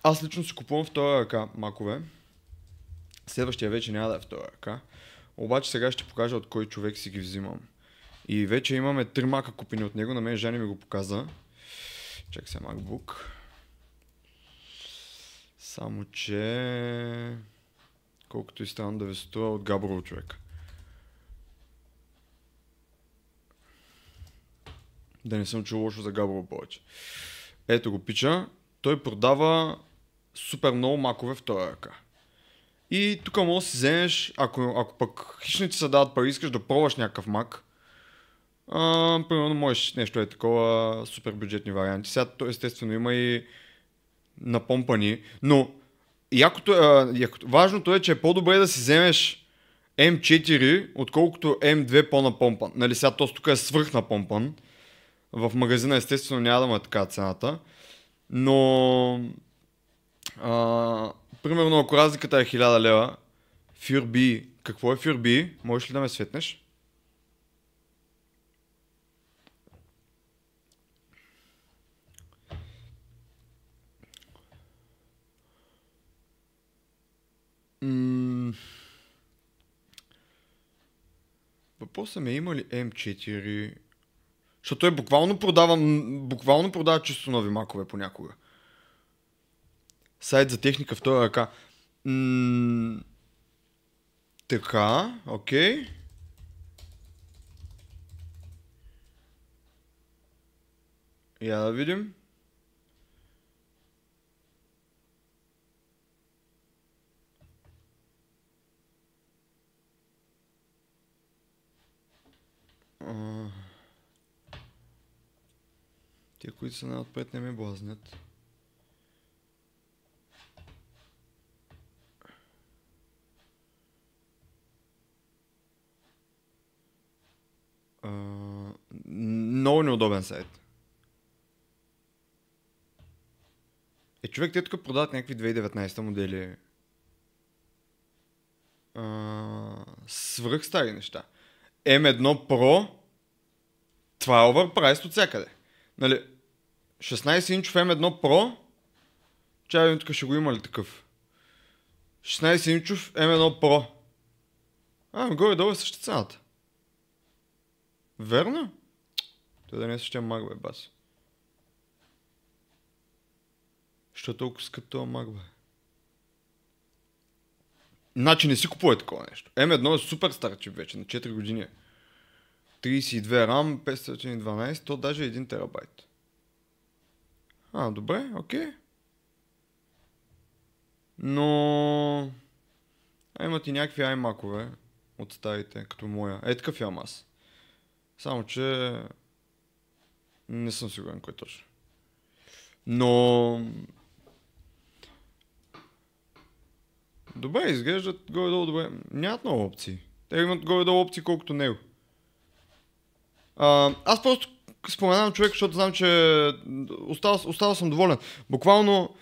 Аз лично си купувам втора ръка макове. Следващия вече няма да е втора ръка. Обаче сега ще покажа от кой човек си ги взимам. И вече имаме 3 мака купени от него. На мен Жани ми го показа. Чакай сега MacBook. Само че... колкото и странно да ви струва от Габрово човек. Да не съм чул лошо за Габрово повече. Ето го пича. Той продава супер много макове втора ръка. И тук може да си вземеш, ако пък хищници се дават пари, искаш да пробваш някакъв мак. Примерно можеш нещо такова супер бюджетни варианти. Сега естествено има и напомпани, но важното е, че е по-добре да си вземеш M4, отколкото M2 по-напомпан. Нали сега този тук е свръхнапомпан. В магазина естествено няма да му е така цената. Но примерно ако разликата е 1000 лева, Furby, какво е Furby? Можеш ли да ме светнеш? Въпросът ми е има ли M4? Защото той буквално продава чисто нови макове понякога. Сайт за техника втора ръка. Така, окей. Я да видим. Тия, които са най-отпред, не ме блазнят. Много неудобен сайт. Човек, те тук продават някакви 2019 модели. Свръх стари неща. M1 Pro. Това е оверпрайс от всякъде. Нали, 16 инчов M1 Pro. Чай, тук ще го има ли такъв? 16 инчов M1 Pro. Горе-долу е същата цената. Верно? Той да не е същия маг, бе, бас. Що е толкова скъп това маг, бе? Значи не си купува такова нещо. M1 е супер стар чип вече, на 4 години. 32 RAM, 512, то даже е 1 терабайт. Добре, окей. Но... имат и някакви iMac-ове от старите, като моя. Такъв имам аз. Само че... не съм сигурен кой точно. Но... добре, изглеждат горе-долу добре. Нямат много опции. Те имат горе-долу опции колкото него. Аз просто споменавам човек, защото знам, че остава съм доволен. Буквално